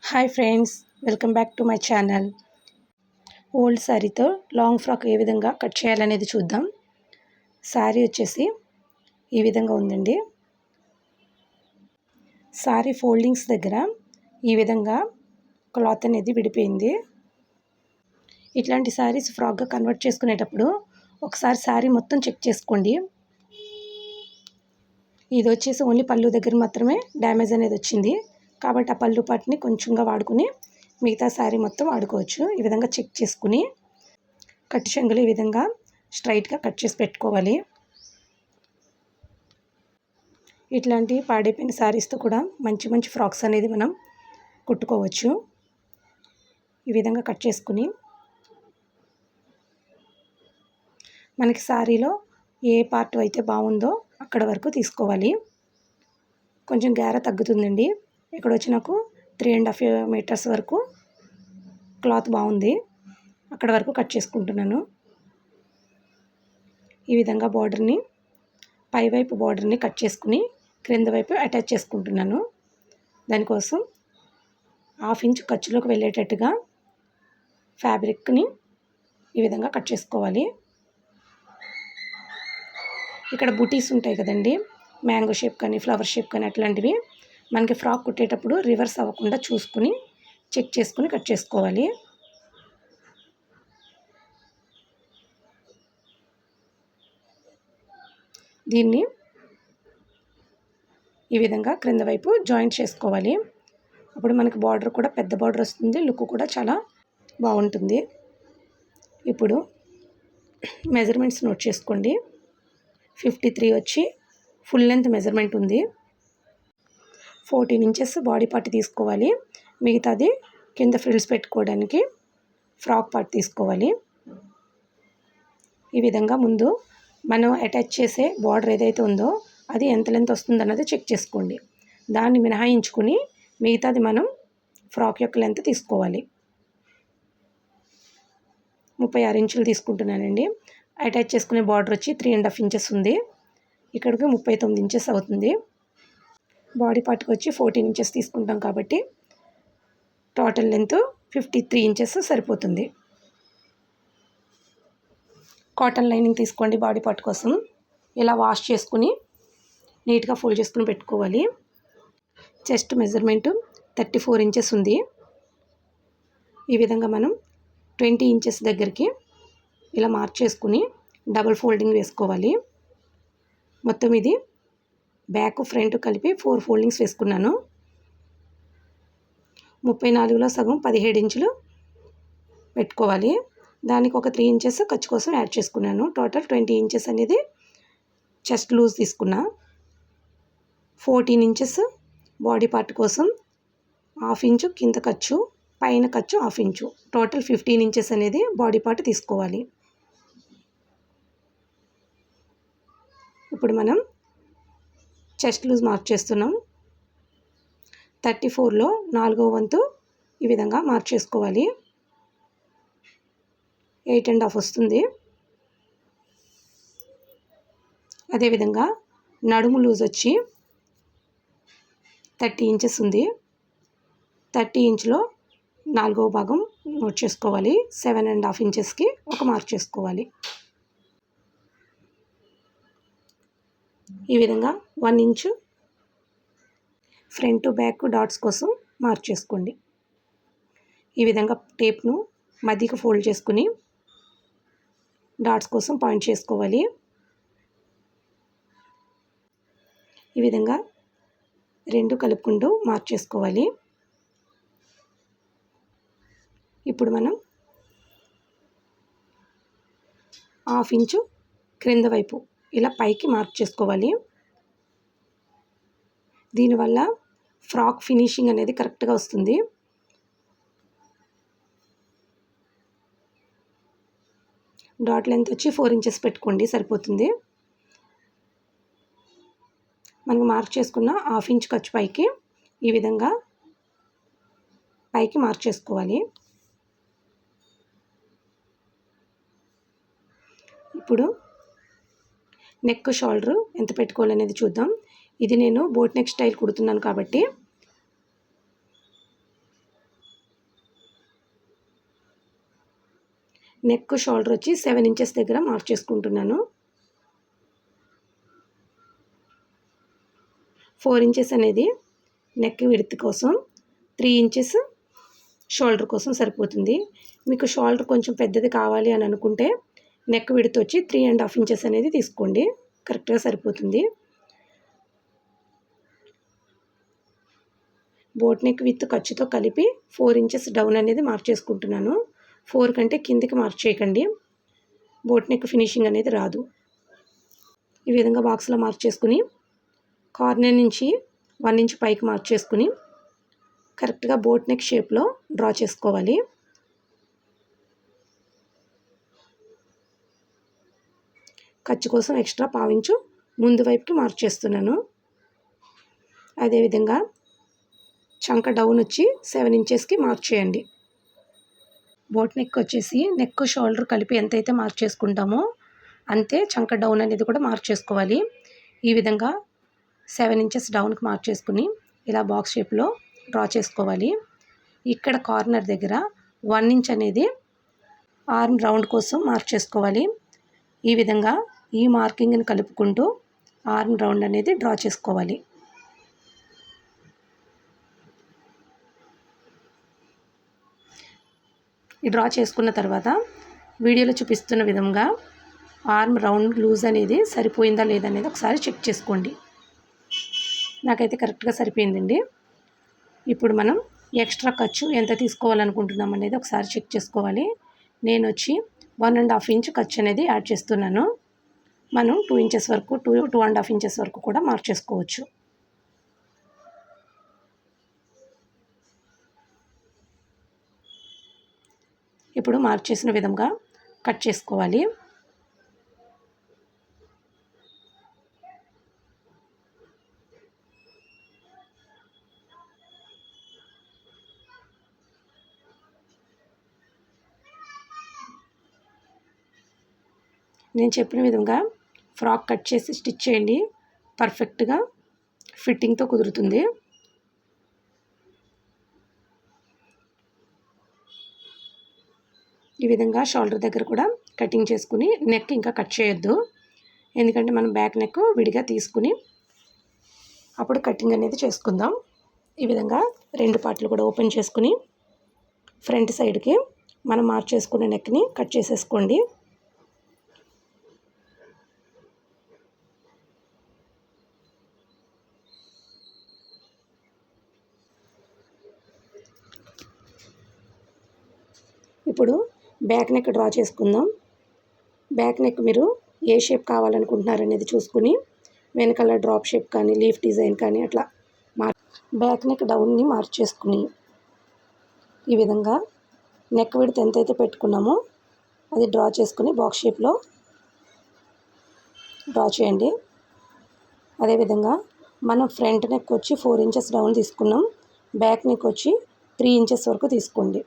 Hi friends, welcome back to my channel. Old శారీతో long frock ఏ విధంగా cut చేయాలనేది చూద్దాం. శారీ వచ్చేసి ఈ విధంగా ఉందండి. శారీ ఫోల్డింగ్స్ దగ్గర ఈ విధంగా క్లాత్ అనేది విడిపోయింది. ఇట్లాంటి శారీస్ ఫ్రాక్గా కన్వర్ట్ చేసుకునేటప్పుడు ఒకసారి శారీ మొత్తం చెక్ చేసుకోండి. ఇది వచ్చేసి ఓన్లీ పళ్ళు దగ్గర మాత్రమే డ్యామేజ్ అనేది వచ్చింది కాబట్టి ఆ పళ్ళు పార్ట్ని కొంచెంగా వాడుకుని మిగతా శారీ మొత్తం వాడుకోవచ్చు. ఈ విధంగా చెక్ చేసుకుని కట్టు చెంగులు ఈ విధంగా స్ట్రైట్గా కట్ చేసి పెట్టుకోవాలి. ఇట్లాంటి పాడైపోయిన శారీస్తో కూడా మంచి మంచి ఫ్రాక్స్ అనేది మనం కుట్టుకోవచ్చు. ఈ విధంగా కట్ చేసుకుని మనకి శారీలో ఏ పార్ట్ అయితే బాగుందో అక్కడ వరకు తీసుకోవాలి. కొంచెం గేర తగ్గుతుందండి. ఇక్కడ వచ్చి నాకు 3.5 మీటర్స్ వరకు క్లాత్ బాగుంది. అక్కడ వరకు కట్ చేసుకుంటున్నాను. ఈ విధంగా బార్డర్ని పైవైపు బార్డర్ని కట్ చేసుకుని క్రింద వైపు అటాచ్ చేసుకుంటున్నాను. దానికోసం 1/2 ఇంచ్ ఖర్చులోకి వెళ్ళేటట్టుగా ఫ్యాబ్రిక్ని ఈ విధంగా కట్ చేసుకోవాలి. ఇక్కడ బూటీస్ ఉంటాయి కదండి, మ్యాంగో షేప్ కానీ ఫ్లవర్ షేప్ కానీ అట్లాంటివి మనకి ఫ్రాక్ కుట్టేటప్పుడు రివర్స్ అవ్వకుండా చూసుకుని చెక్ చేసుకుని కట్ చేసుకోవాలి. దీన్ని ఈ విధంగా క్రింద వైపు జాయింట్ చేసుకోవాలి. అప్పుడు మనకి బార్డర్ కూడా పెద్ద బార్డర్ వస్తుంది, లుక్ కూడా చాలా బాగుంటుంది. ఇప్పుడు మెజర్మెంట్స్ నోట్ చేసుకోండి. 53 వచ్చి ఫుల్ లెంత్ మెజర్మెంట్ ఉంది. 14 ఇంచెస్ బాడీ పార్ట్ తీసుకోవాలి. మిగతాది కింద ఫ్రిల్స్ పెట్టుకోవడానికి ఫ్రాక్ పార్ట్ తీసుకోవాలి. ఈ విధంగా ముందు మనం అటాచ్ చేసే బార్డర్ ఏదైతే ఉందో అది ఎంత లెంత్ వస్తుందన్నది చెక్ చేసుకోండి. దాన్ని మినహాయించుకుని మిగతాది మనం ఫ్రాక్ యొక్క లెంత్ తీసుకోవాలి. 36 ఇంచులు తీసుకుంటున్నానండి. అటాచ్ చేసుకునే బార్డర్ వచ్చి 3.5 ఇంచెస్ ఉంది. ఇక్కడికి 39 ఇంచెస్ అవుతుంది. బాడీ పార్ట్కి వచ్చి 14 ఇంచెస్ తీసుకుంటాం కాబట్టి టోటల్ లెంత్ 53 ఇంచెస్ సరిపోతుంది. కాటన్ లైనింగ్ తీసుకోండి. బాడీ పార్ట్ కోసం ఇలా వాష్ చేసుకుని నీట్గా ఫోల్డ్ చేసుకుని పెట్టుకోవాలి. చెస్ట్ మెజర్మెంట్ 34 ఇంచెస్ ఉంది. ఈ విధంగా మనం 20 ఇంచెస్ దగ్గరికి ఇలా మార్క్ చేసుకుని డబుల్ ఫోల్డింగ్ వేసుకోవాలి. మొత్తం ఇది బ్యాక్ ఫ్రంట్ కలిపి 4 ఫోల్డింగ్స్ వేసుకున్నాను. 34లో సగం 17 ఇంచులు పెట్టుకోవాలి. దానికి ఒక 3 ఇంచెస్ ఖర్చు కోసం యాడ్ చేసుకున్నాను. టోటల్ 20 ఇంచెస్ అనేది చెస్ట్ లూజ్ తీసుకున్నా. 14 ఇంచెస్ బాడీ పార్ట్ కోసం 1/2 ఇంచు కింద ఖర్చు, పైన ఖర్చు 1/2 ఇంచు, టోటల్ 15 ఇంచెస్ అనేది బాడీ పార్ట్ తీసుకోవాలి. ఇప్పుడు మనం చెస్ట్ లూజ్ మార్క్ చేస్తున్నాం. 34లో 4వ వంతు ఈ విధంగా మార్క్ చేసుకోవాలి. 8.5 వస్తుంది. అదేవిధంగా నడుము లూజ్ వచ్చి 30 ఇంచెస్ ఉంది. 30 ఇంచులో 4వ భాగం నోట్ చేసుకోవాలి. 7.5 ఇంచెస్కి ఒక మార్క్ చేసుకోవాలి. ఈ విధంగా 1 ఇంచు ఫ్రంట్ బ్యాక్ డాట్స్ కోసం మార్క్ చేసుకోండి. ఈ విధంగా టేప్ను మధ్యకి ఫోల్డ్ చేసుకుని డాట్స్ కోసం పాయింట్ చేసుకోవాలి. ఈ విధంగా 2 కలుపుకుంటూ మార్క్ చేసుకోవాలి. ఇప్పుడు మనం 1/2 ఇంచు క్రింద వైపు ఇలా పైకి మార్క్ చేసుకోవాలి. దీనివల్ల ఫ్రాక్ ఫినిషింగ్ అనేది కరెక్ట్గా వస్తుంది. డాట్ లెంత్ వచ్చి 4 ఇంచెస్ పెట్టుకోండి, సరిపోతుంది. మనకు మార్క్ చేసుకున్న 1/2 ఇంచ్ ఖర్చు పైకి ఈ విధంగా పైకి మార్క్ చేసుకోవాలి. ఇప్పుడు నెక్ షోల్డర్ ఎంత పెట్టుకోవాలనేది చూద్దాం. ఇది నేను బోట్ నెక్ స్టైల్ కుడుతున్నాను కాబట్టి నెక్ షోల్డర్ వచ్చి 7 ఇంచెస్ దగ్గర మార్క్ చేసుకుంటున్నాను. 4 ఇంచెస్ అనేది నెక్ విడ్త్ కోసం, 3 ఇంచెస్ షోల్డర్ కోసం సరిపోతుంది. మీకు షోల్డర్ కొంచెం పెద్దది కావాలి అని అనుకుంటే నెక్ విడ్త్ వచ్చి 3.5 ఇంచెస్ అనేది తీసుకోండి, కరెక్ట్గా సరిపోతుంది. బోట్ నెక్ విత్ ఖర్చుతో కలిపి 4 ఇంచెస్ డౌన్ అనేది మార్క్ చేసుకుంటున్నాను. 4 కంటే కిందికి మార్క్ చేయకండి, బోట్ నెక్ ఫినిషింగ్ అనేది రాదు. ఈ విధంగా బాక్స్లో మార్క్ చేసుకుని కార్నర్ నుంచి 1 ఇంచ్ పైకి మార్క్ చేసుకుని కరెక్ట్గా బోట్ నెక్ షేప్లో డ్రా చేసుకోవాలి. ఖర్చు కోసం ఎక్స్ట్రా పావించు ముందు వైపుకి మార్క్ చేస్తున్నాను. అదేవిధంగా చంక డౌన్ వచ్చి 7 ఇంచెస్కి మార్క్ చేయండి. బోట్ నెక్ వచ్చేసి నెక్ షోల్డర్ కలిపి ఎంతైతే మార్క్ చేసుకుంటామో అంతే చంక డౌన్ అనేది కూడా మార్క్ చేసుకోవాలి. ఈ విధంగా 7 ఇంచెస్ డౌన్కి మార్క్ చేసుకుని ఇలా బాక్స్ షేప్లో డ్రా చేసుకోవాలి. ఇక్కడ కార్నర్ దగ్గర 1 ఇంచ్ అనేది ఆర్మ్ రౌండ్ కోసం మార్క్ చేసుకోవాలి. ఈ విధంగా ఈ మార్కింగ్ని కలుపుకుంటూ ఆర్మ్ రౌండ్ అనేది డ్రా చేసుకోవాలి. ఈ డ్రా చేసుకున్న తర్వాత వీడియోలో చూపిస్తున్న విధంగా ఆర్మ్ రౌండ్ లూజ్ అనేది సరిపోయిందా లేదా అనేది ఒకసారి చెక్ చేసుకోండి. నాకైతే కరెక్ట్గా సరిపోయిందండి. ఇప్పుడు మనం ఎక్స్ట్రా ఖర్చు ఎంత తీసుకోవాలనుకుంటున్నాం అనేది ఒకసారి చెక్ చేసుకోవాలి. నేను వచ్చి 1.5 ఇంచ్ ఖర్చు అనేది యాడ్ చేస్తున్నాను. మనం 2 ఇంచెస్ వరకు 2.5 ఇంచెస్ వరకు కూడా మార్క్ చేసుకోవచ్చు. ఇప్పుడు మార్క్ చేసిన విధంగా కట్ చేసుకోవాలి. నేను చెప్పిన విధంగా ఫ్రాక్ కట్ చేసి స్టిచ్ చేయండి, పర్ఫెక్ట్గా ఫిట్టింగ్తో కుదురుతుంది. ఈ విధంగా షోల్డర్ దగ్గర కూడా కటింగ్ చేసుకుని నెక్ ఇంకా కట్ చేయొద్దు, ఎందుకంటే మనం బ్యాక్ నెక్ విడిగా తీసుకుని అప్పుడు కటింగ్ అనేది చేసుకుందాం. ఈ విధంగా 2 పార్ట్లు కూడా ఓపెన్ చేసుకుని ఫ్రంట్ సైడ్కి మనం మార్క్ చేసుకునే నెక్ని కట్ చేసేసుకోండి. ఇప్పుడు బ్యాక్ నెక్ డ్రా చేసుకుందాం. బ్యాక్ నెక్ మీరు ఏ షేప్ కావాలనుకుంటున్నారనేది చూసుకుని వెనకాల డ్రాప్ షేప్ కానీ లీఫ్ డిజైన్ కానీ అట్లా బ్యాక్ నెక్ డౌన్ని మార్క్ చేసుకుని ఈ విధంగా నెక్ విడ్త్ ఎంతైతే పెట్టుకున్నామో అది డ్రా చేసుకుని బాక్స్ షేప్లో డ్రా చేయండి. అదేవిధంగా మనం ఫ్రంట్ నెక్ వచ్చి 4 ఇంచెస్ డౌన్ తీసుకున్నాం, బ్యాక్ నెక్ వచ్చి 3 ఇంచెస్ వరకు తీసుకోండి.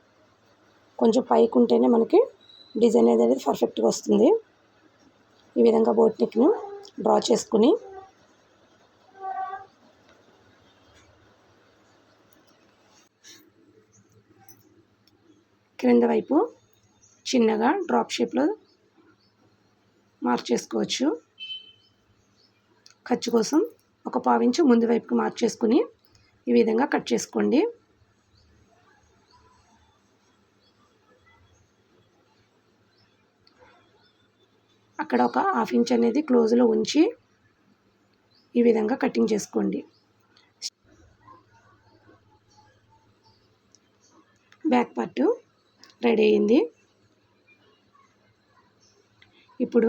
కొంచెం పైకి ఉంటేనే మనకి డిజైన్ అనేది పర్ఫెక్ట్గా వస్తుంది. ఈ విధంగా బోట్ నెక్ను డ్రా చేసుకుని క్రింద వైపు చిన్నగా డ్రాప్ షేప్లో మార్క్ చేసుకోవచ్చు. ఖర్చు కోసం 1/4 ఇంచు ముందు వైపుకి మార్క్ చేసుకుని ఈ విధంగా కట్ చేసుకోండి. అక్కడ 1/2 ఇంచ్ అనేది క్లోజ్లో ఉంచి ఈ విధంగా కటింగ్ చేసుకోండి. బ్యాక్ పార్ట్ రెడీ అయింది. ఇప్పుడు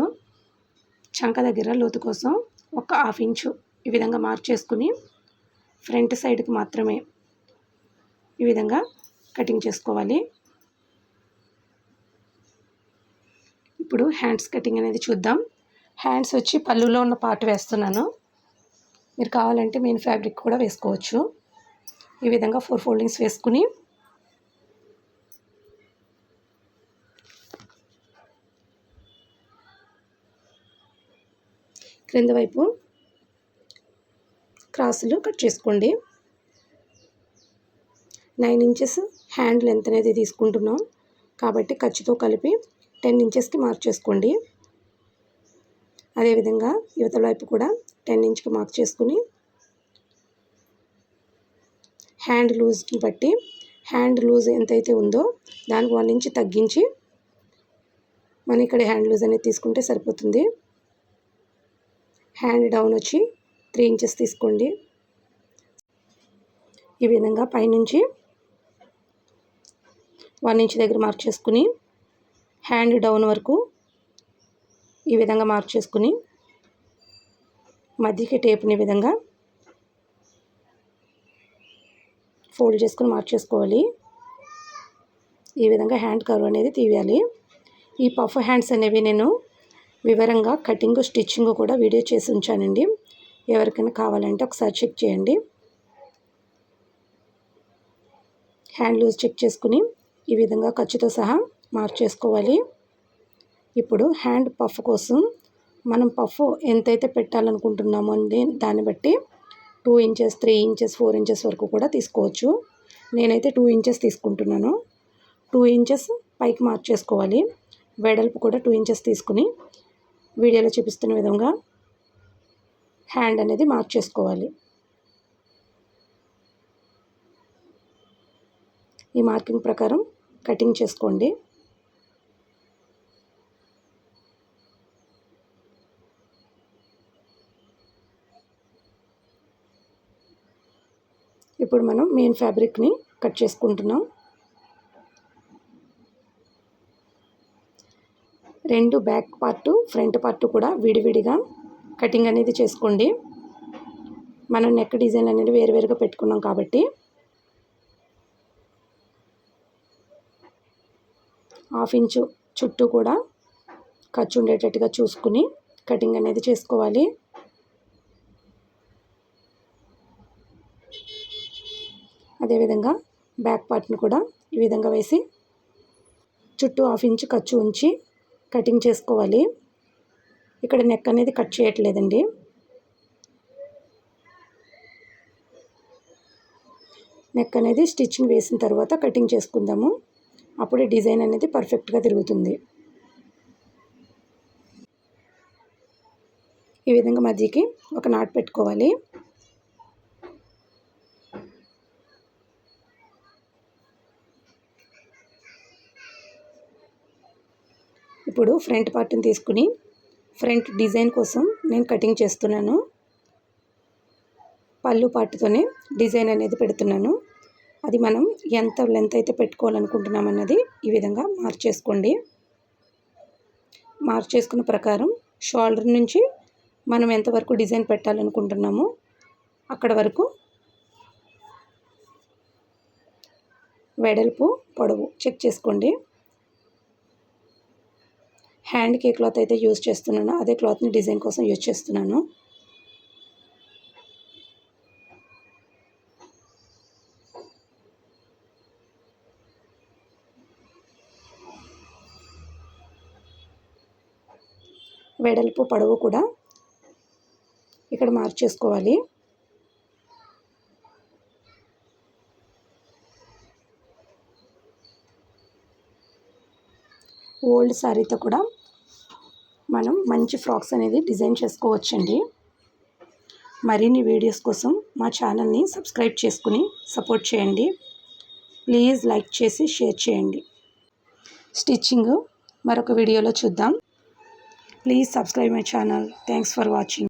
చంక దగ్గర లోతు కోసం 1/2 ఇంచు ఈ విధంగా మార్క్ చేసుకుని ఫ్రంట్ సైడ్కి మాత్రమే ఈ విధంగా కటింగ్ చేసుకోవాలి. ఇప్పుడు హ్యాండ్స్ కటింగ్ అనేది చూద్దాం. హ్యాండ్స్ వచ్చి పళ్ళులో ఉన్న పార్ట్ వేస్తున్నాను. మీరు కావాలంటే మెయిన్ ఫ్యాబ్రిక్ కూడా వేసుకోవచ్చు. ఈ విధంగా 4 ఫోల్డింగ్స్ వేసుకుని క్రింద వైపు క్రాసులు కట్ చేసుకోండి. 9 ఇంచెస్ హ్యాండ్ లెంత్ అనేది తీసుకుంటున్నాం కాబట్టి ఖర్చుతో కలిపి 10 ఇంచెస్కి మార్క్ చేసుకోండి. అదేవిధంగా యువతల వైపు కూడా 10 ఇంచ్కి మార్క్ చేసుకుని హ్యాండ్ లూజ్ని బట్టి హ్యాండ్ లూజ్ ఎంతైతే ఉందో దానికి 1 ఇంచ్ తగ్గించి మనం ఇక్కడ హ్యాండ్ లూజ్ అనేది తీసుకుంటే సరిపోతుంది. హ్యాండ్ డౌన్ వచ్చి 3 ఇంచెస్ తీసుకోండి. ఈ విధంగా పైనుంచి 1 ఇంచ్ దగ్గర మార్క్ చేసుకుని హ్యాండ్ డౌన్ వరకు ఈ విధంగా మార్క్ చేసుకుని మధ్యకి టేప్ని ఈ విధంగా ఫోల్డ్ చేసుకుని మార్క్ చేసుకోవాలి. ఈ విధంగా హ్యాండ్ కర్వ్ అనేది తీయాలి. ఈ పఫ్ హ్యాండ్స్ అనేవి నేను వివరంగా కటింగ్ స్టిచ్చింగ్ కూడా వీడియో చేసి ఉంచానండి. ఎవరికైనా కావాలంటే ఒకసారి చెక్ చేయండి. హ్యాండ్ లూజ్ చెక్ చేసుకుని ఈ విధంగా ఖర్చుతో సహా మార్క్ చేసుకోవాలి. ఇప్పుడు హ్యాండ్ పఫ్ కోసం మనం పఫ్ ఎంతైతే పెట్టాలనుకుంటున్నామో దాన్ని బట్టి 2 ఇంచెస్ 3 ఇంచెస్ 4 ఇంచెస్ వరకు కూడా తీసుకోవచ్చు. నేనైతే 2 ఇంచెస్ తీసుకుంటున్నాను. 2 ఇంచెస్ పైకి మార్క్ చేసుకోవాలి. వెడల్పు కూడా 2 ఇంచెస్ తీసుకుని వీడియోలో చూపిస్తున్న విధంగా హ్యాండ్ అనేది మార్క్ చేసుకోవాలి. ఈ మార్కింగ్ ప్రకారం కటింగ్ చేసుకోండి. ఇప్పుడు మనం మెయిన్ ఫ్యాబ్రిక్ని కట్ చేసుకుంటున్నాం. 2 బ్యాక్ పార్టు ఫ్రంట్ పార్టు కూడా విడివిడిగా కటింగ్ అనేది చేసుకోండి. మనం నెక్ డిజైన్ అనేది వేరువేరుగా పెట్టుకున్నాం కాబట్టి 1/2 ఇంచు చుట్టూ కూడా ఖర్చు ఉండేటట్టుగా చూసుకుని కటింగ్ అనేది చేసుకోవాలి. అదేవిధంగా బ్యాక్ పార్ట్ని కూడా ఈ విధంగా వేసి చుట్టూ 1/2 ఇంచు ఖర్చు ఉంచి కటింగ్ చేసుకోవాలి. ఇక్కడ నెక్ అనేది కట్ చేయట్లేదండి. నెక్ అనేది స్టిచ్చింగ్ వేసిన తర్వాత కటింగ్ చేసుకుందాము. అప్పుడే డిజైన్ అనేది పర్ఫెక్ట్గా తిరుగుతుంది. ఈ విధంగా మధ్యకి ఒక నాట్ పెట్టుకోవాలి. ఇప్పుడు ఫ్రంట్ పార్ట్ని తీసుకుని ఫ్రంట్ డిజైన్ కోసం నేను కటింగ్ చేస్తున్నాను. పళ్ళు పార్ట్తోనే డిజైన్ అనేది పెడుతున్నాను. అది మనం ఎంత లెంత్ అయితే పెట్టుకోవాలనుకుంటున్నాం అన్నది ఈ విధంగా మార్క్ చేసుకోండి. మార్క్ చేసుకున్న ప్రకారం షోల్డర్ నుంచి మనం ఎంతవరకు డిజైన్ పెట్టాలనుకుంటున్నామో అక్కడ వరకు వెడల్పు పొడవు చెక్ చేసుకోండి. హ్యాండ్కి ఏ క్లాత్ అయితే యూజ్ చేస్తున్నానో అదే క్లాత్ని డిజైన్ కోసం యూజ్ చేస్తున్నాను. వెడల్పు పొడవు కూడా ఇక్కడ మార్క్ చేసుకోవాలి. ఓల్డ్ శారీతో కూడా మనం మంచి ఫ్రాక్స్ అనేది డిజైన్ చేసుకోవచ్చండి. మరిన్ని వీడియోస్ కోసం మా ఛానల్ని సబ్స్క్రైబ్ చేసుకుని సపోర్ట్ చేయండి. ప్లీజ్ లైక్ చేసి షేర్ చేయండి. స్టిచ్చింగ్ మరొక వీడియోలో చూద్దాం. Please subscribe my channel. Thanks for watching.